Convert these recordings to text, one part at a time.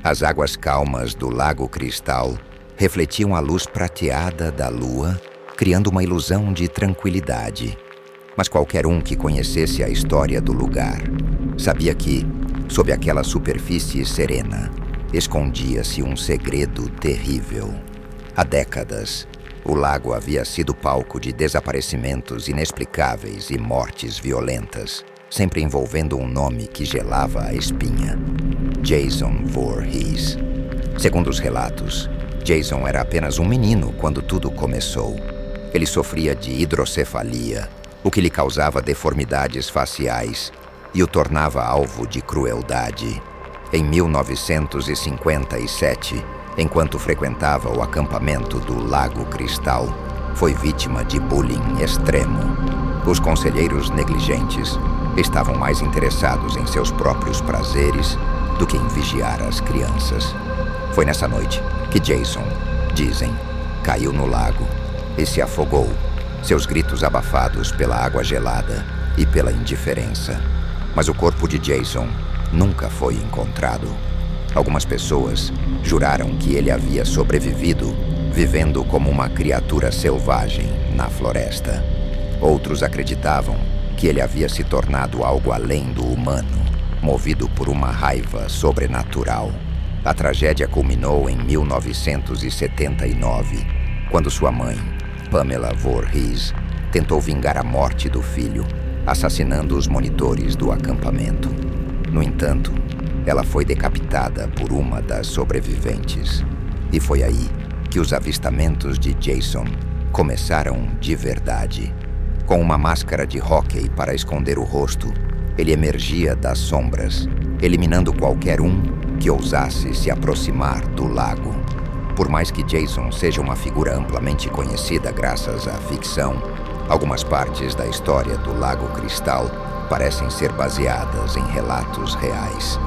As águas calmas do Lago Cristal refletiam a luz prateada da lua, criando uma ilusão de tranquilidade. Mas qualquer um que conhecesse a história do lugar sabia que, sob aquela superfície serena, escondia-se um segredo terrível. Há décadas, o lago havia sido palco de desaparecimentos inexplicáveis e mortes violentas, sempre envolvendo um nome que gelava a espinha: Jason Voorhees. Segundo os relatos, Jason era apenas um menino quando tudo começou. Ele sofria de hidrocefalia, o que lhe causava deformidades faciais e o tornava alvo de crueldade. Em 1957, enquanto frequentava o acampamento do Lago Cristal, foi vítima de bullying extremo. Os conselheiros negligentes estavam mais interessados em seus próprios prazeres do que em vigiar as crianças. Foi nessa noite que Jason, dizem, caiu no lago e se afogou, seus gritos abafados pela água gelada e pela indiferença. Mas o corpo de Jason nunca foi encontrado. Algumas pessoas juraram que ele havia sobrevivido, vivendo como uma criatura selvagem na floresta. Outros acreditavam que ele havia se tornado algo além do humano, movido por uma raiva sobrenatural. A tragédia culminou em 1979, quando sua mãe, Pamela Voorhees, tentou vingar a morte do filho, assassinando os monitores do acampamento. No entanto, ela foi decapitada por uma das sobreviventes. E foi aí que os avistamentos de Jason começaram de verdade. Com uma máscara de hóquei para esconder o rosto, ele emergia das sombras, eliminando qualquer um que ousasse se aproximar do lago. Por mais que Jason seja uma figura amplamente conhecida graças à ficção, algumas partes da história do Lago Cristal parecem ser baseadas em relatos reais.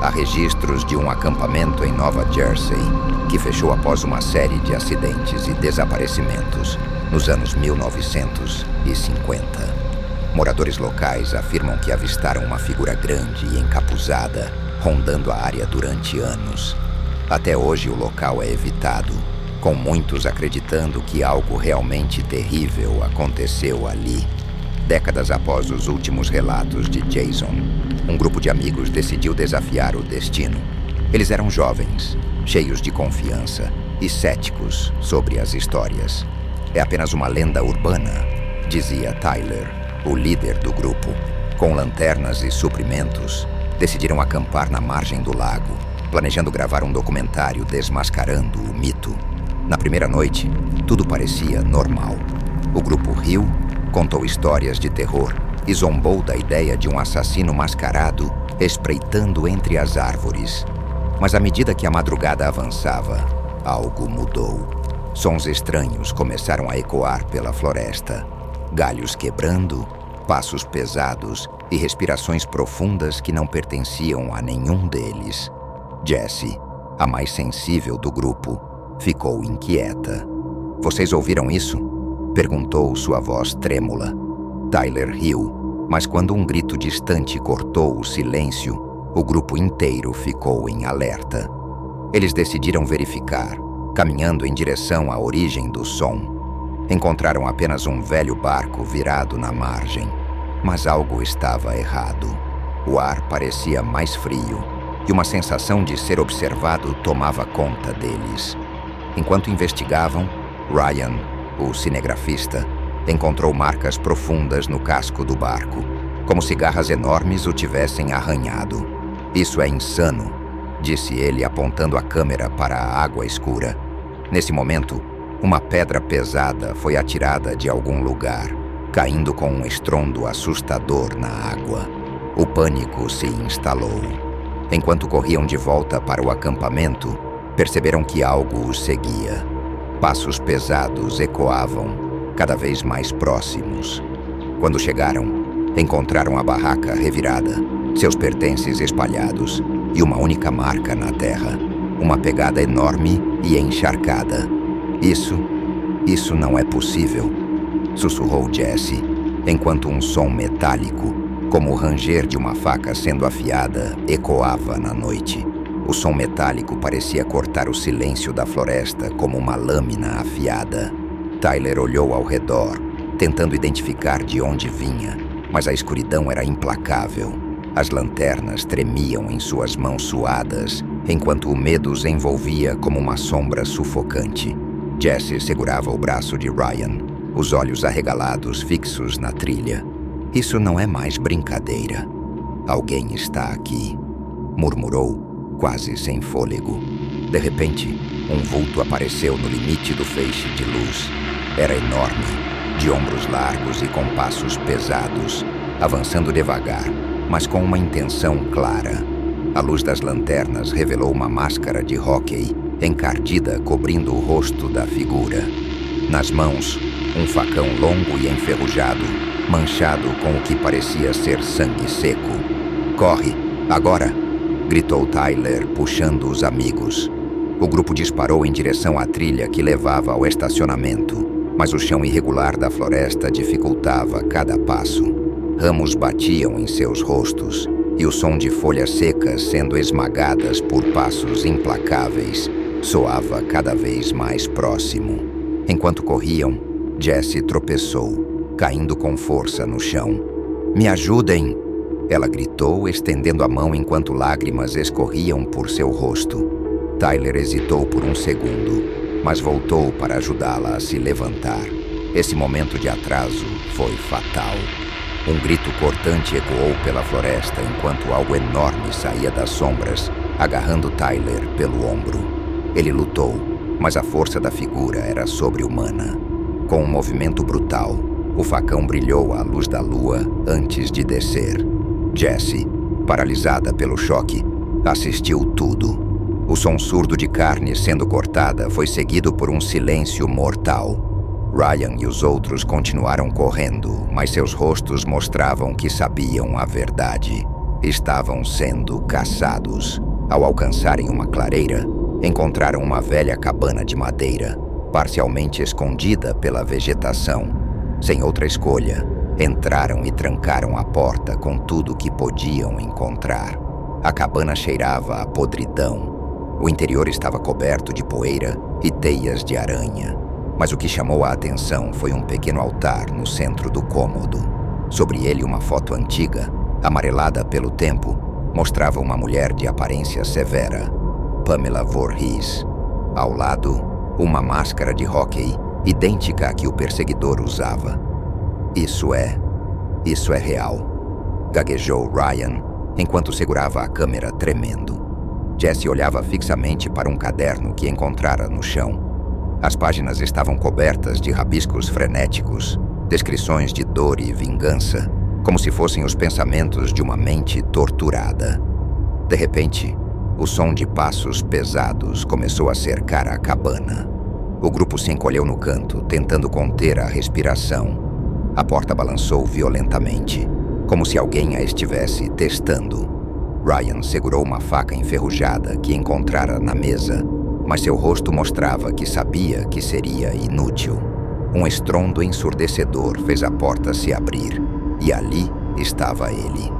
Há registros de um acampamento em Nova Jersey que fechou após uma série de acidentes e desaparecimentos nos anos 1950. Moradores locais afirmam que avistaram uma figura grande e encapuzada rondando a área durante anos. Até hoje o local é evitado, com muitos acreditando que algo realmente terrível aconteceu ali. Décadas após os últimos relatos de Jason, um grupo de amigos decidiu desafiar o destino. Eles eram jovens, cheios de confiança e céticos sobre as histórias. É apenas uma lenda urbana, dizia Tyler, o líder do grupo. Com lanternas e suprimentos, decidiram acampar na margem do lago, planejando gravar um documentário desmascarando o mito. Na primeira noite, tudo parecia normal. O grupo riu, contou histórias de terror e zombou da ideia de um assassino mascarado espreitando entre as árvores. Mas à medida que a madrugada avançava, algo mudou. Sons estranhos começaram a ecoar pela floresta. Galhos quebrando, passos pesados e respirações profundas que não pertenciam a nenhum deles. Jessie, a mais sensível do grupo, ficou inquieta. "Vocês ouviram isso?" perguntou sua voz trêmula. Tyler riu, mas quando um grito distante cortou o silêncio, o grupo inteiro ficou em alerta. Eles decidiram verificar, caminhando em direção à origem do som. Encontraram apenas um velho barco virado na margem, mas algo estava errado. O ar parecia mais frio e uma sensação de ser observado tomava conta deles. Enquanto investigavam, Ryan, o cinegrafista, encontrou marcas profundas no casco do barco, como se garras enormes o tivessem arranhado. "Isso é insano", disse ele apontando a câmera para a água escura. Nesse momento, uma pedra pesada foi atirada de algum lugar, caindo com um estrondo assustador na água. O pânico se instalou. Enquanto corriam de volta para o acampamento, perceberam que algo os seguia. Passos pesados ecoavam, cada vez mais próximos. Quando chegaram, encontraram a barraca revirada, seus pertences espalhados e uma única marca na terra, uma pegada enorme e encharcada. Isso não é possível", sussurrou Jessie, enquanto um som metálico, como o ranger de uma faca sendo afiada, ecoava na noite. O som metálico parecia cortar o silêncio da floresta como uma lâmina afiada. Tyler olhou ao redor, tentando identificar de onde vinha, mas a escuridão era implacável. As lanternas tremiam em suas mãos suadas, enquanto o medo os envolvia como uma sombra sufocante. Jesse segurava o braço de Ryan, os olhos arregalados fixos na trilha. Isso não é mais brincadeira. Alguém está aqui, murmurou, quase sem fôlego. De repente, um vulto apareceu no limite do feixe de luz. Era enorme, de ombros largos e com passos pesados, avançando devagar, mas com uma intenção clara. A luz das lanternas revelou uma máscara de hóquei, encardida cobrindo o rosto da figura. Nas mãos, um facão longo e enferrujado, manchado com o que parecia ser sangue seco. "Corre, agora!" gritou Tyler, puxando os amigos. O grupo disparou em direção à trilha que levava ao estacionamento, mas o chão irregular da floresta dificultava cada passo. Ramos batiam em seus rostos, e o som de folhas secas sendo esmagadas por passos implacáveis soava cada vez mais próximo. Enquanto corriam, Jesse tropeçou, caindo com força no chão. "Me ajudem!" ela gritou, estendendo a mão enquanto lágrimas escorriam por seu rosto. Tyler hesitou por um segundo, mas voltou para ajudá-la a se levantar. Esse momento de atraso foi fatal. Um grito cortante ecoou pela floresta enquanto algo enorme saía das sombras, agarrando Tyler pelo ombro. Ele lutou, mas a força da figura era sobre-humana. Com um movimento brutal, o facão brilhou à luz da lua antes de descer. Jesse, paralisada pelo choque, assistiu tudo. O som surdo de carne sendo cortada foi seguido por um silêncio mortal. Ryan e os outros continuaram correndo, mas seus rostos mostravam que sabiam a verdade. Estavam sendo caçados. Ao alcançarem uma clareira, encontraram uma velha cabana de madeira, parcialmente escondida pela vegetação. Sem outra escolha, entraram e trancaram a porta com tudo o que podiam encontrar. A cabana cheirava a podridão. O interior estava coberto de poeira e teias de aranha. Mas o que chamou a atenção foi um pequeno altar no centro do cômodo. Sobre ele, uma foto antiga, amarelada pelo tempo, mostrava uma mulher de aparência severa, Pamela Voorhees. Ao lado, uma máscara de hóquei, idêntica à que o perseguidor usava. Isso é real, gaguejou Ryan, enquanto segurava a câmera tremendo. Jesse olhava fixamente para um caderno que encontrara no chão. As páginas estavam cobertas de rabiscos frenéticos, descrições de dor e vingança, como se fossem os pensamentos de uma mente torturada. De repente, o som de passos pesados começou a cercar a cabana. O grupo se encolheu no canto, tentando conter a respiração. A porta balançou violentamente, como se alguém a estivesse testando. Ryan segurou uma faca enferrujada que encontrara na mesa, mas seu rosto mostrava que sabia que seria inútil. Um estrondo ensurdecedor fez a porta se abrir, e ali estava ele,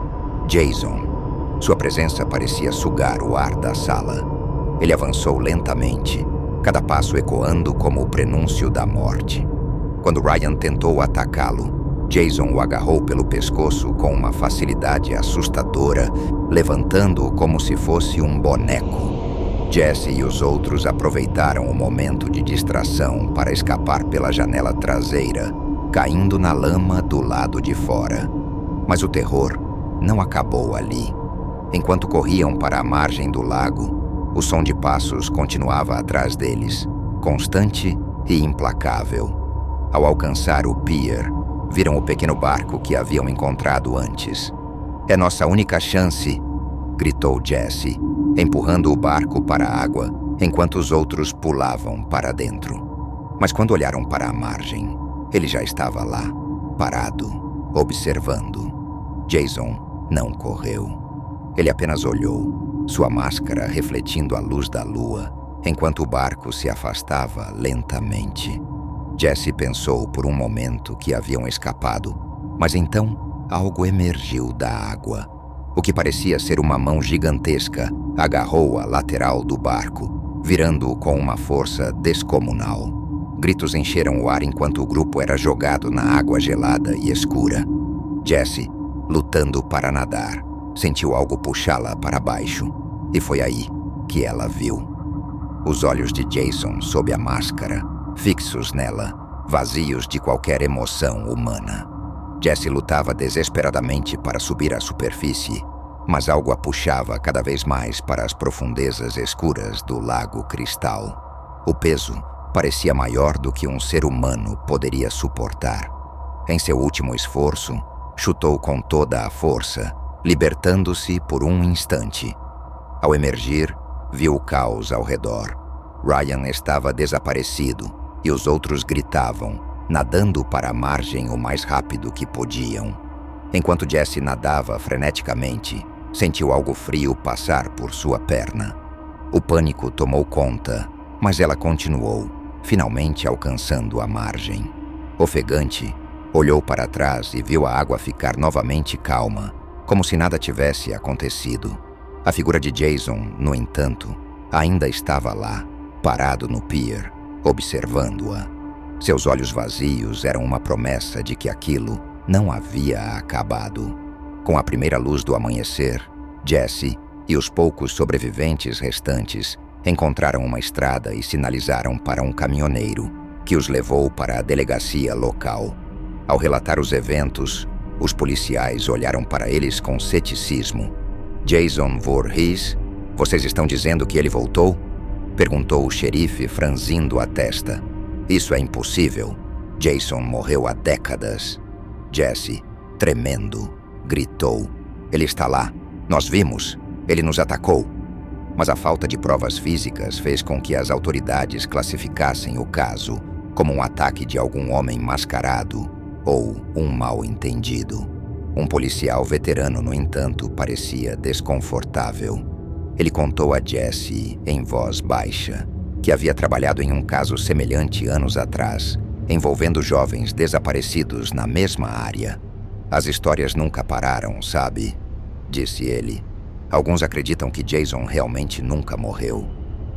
Jason. Sua presença parecia sugar o ar da sala. Ele avançou lentamente, cada passo ecoando como o prenúncio da morte. Quando Ryan tentou atacá-lo, Jason o agarrou pelo pescoço com uma facilidade assustadora, levantando-o como se fosse um boneco. Jesse e os outros aproveitaram o momento de distração para escapar pela janela traseira, caindo na lama do lado de fora. Mas o terror não acabou ali. Enquanto corriam para a margem do lago, o som de passos continuava atrás deles, constante e implacável. Ao alcançar o pier, viram o pequeno barco que haviam encontrado antes. "É nossa única chance", gritou Jesse, empurrando o barco para a água, enquanto os outros pulavam para dentro. Mas quando olharam para a margem, ele já estava lá, parado, observando. Jason não correu. Ele apenas olhou, sua máscara refletindo a luz da lua, enquanto o barco se afastava lentamente. Jesse pensou por um momento que haviam escapado, mas então algo emergiu da água. O que parecia ser uma mão gigantesca agarrou a lateral do barco, virando-o com uma força descomunal. Gritos encheram o ar enquanto o grupo era jogado na água gelada e escura. Jessie, lutando para nadar, sentiu algo puxá-la para baixo, e foi aí que ela viu. Os olhos de Jason sob a máscara, fixos nela, vazios de qualquer emoção humana. Jessie lutava desesperadamente para subir à superfície, mas algo a puxava cada vez mais para as profundezas escuras do lago cristal. O peso parecia maior do que um ser humano poderia suportar. Em seu último esforço, chutou com toda a força, libertando-se por um instante. Ao emergir, viu o caos ao redor. Ryan estava desaparecido e os outros gritavam, nadando para a margem o mais rápido que podiam. Enquanto Jessie nadava freneticamente, sentiu algo frio passar por sua perna. O pânico tomou conta, mas ela continuou, finalmente alcançando a margem. Ofegante, olhou para trás e viu a água ficar novamente calma, como se nada tivesse acontecido. A figura de Jason, no entanto, ainda estava lá, parado no pier, observando-a. Seus olhos vazios eram uma promessa de que aquilo não havia acabado. Com a primeira luz do amanhecer, Jessie e os poucos sobreviventes restantes encontraram uma estrada e sinalizaram para um caminhoneiro, que os levou para a delegacia local. Ao relatar os eventos, os policiais olharam para eles com ceticismo. Jason Voorhees, vocês estão dizendo que ele voltou? Perguntou o xerife, franzindo a testa. Isso é impossível. Jason morreu há décadas. Jessie, tremendo, gritou. Ele está lá. Nós vimos. Ele nos atacou. Mas a falta de provas físicas fez com que as autoridades classificassem o caso como um ataque de algum homem mascarado ou um mal-entendido. Um policial veterano, no entanto, parecia desconfortável. Ele contou a Jessie, em voz baixa, que havia trabalhado em um caso semelhante anos atrás, envolvendo jovens desaparecidos na mesma área. As histórias nunca pararam, sabe? Disse ele. Alguns acreditam que Jason realmente nunca morreu,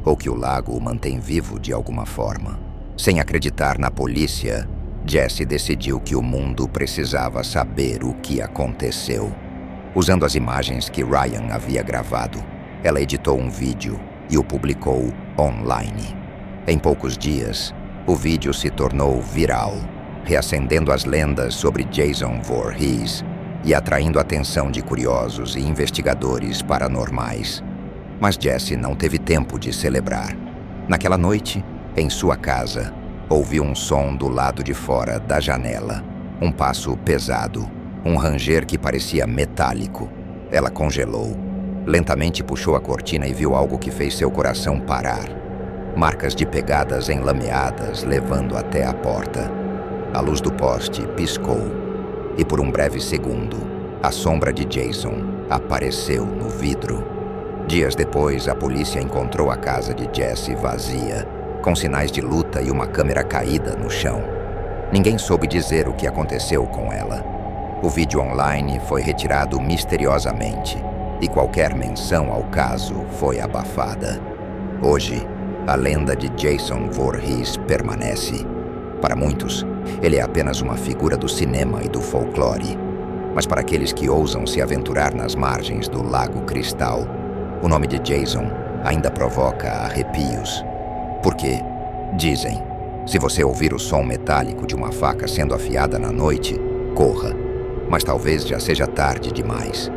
ou que o lago o mantém vivo de alguma forma. Sem acreditar na polícia, Jessie decidiu que o mundo precisava saber o que aconteceu. Usando as imagens que Ryan havia gravado, ela editou um vídeo e o publicou online. Em poucos dias, o vídeo se tornou viral, reacendendo as lendas sobre Jason Voorhees e atraindo a atenção de curiosos e investigadores paranormais. Mas Jessie não teve tempo de celebrar. Naquela noite, em sua casa, ouviu um som do lado de fora da janela. Um passo pesado, um ranger que parecia metálico. Ela congelou. Lentamente puxou a cortina e viu algo que fez seu coração parar. Marcas de pegadas enlameadas levando até a porta. A luz do poste piscou, e por um breve segundo, a sombra de Jason apareceu no vidro. Dias depois, a polícia encontrou a casa de Jessie vazia, com sinais de luta e uma câmera caída no chão. Ninguém soube dizer o que aconteceu com ela. O vídeo online foi retirado misteriosamente, e qualquer menção ao caso foi abafada. Hoje, a lenda de Jason Voorhees permanece. Para muitos, ele é apenas uma figura do cinema e do folclore. Mas para aqueles que ousam se aventurar nas margens do Lago Cristal, o nome de Jason ainda provoca arrepios. Porque, dizem, se você ouvir o som metálico de uma faca sendo afiada na noite, corra. Mas talvez já seja tarde demais.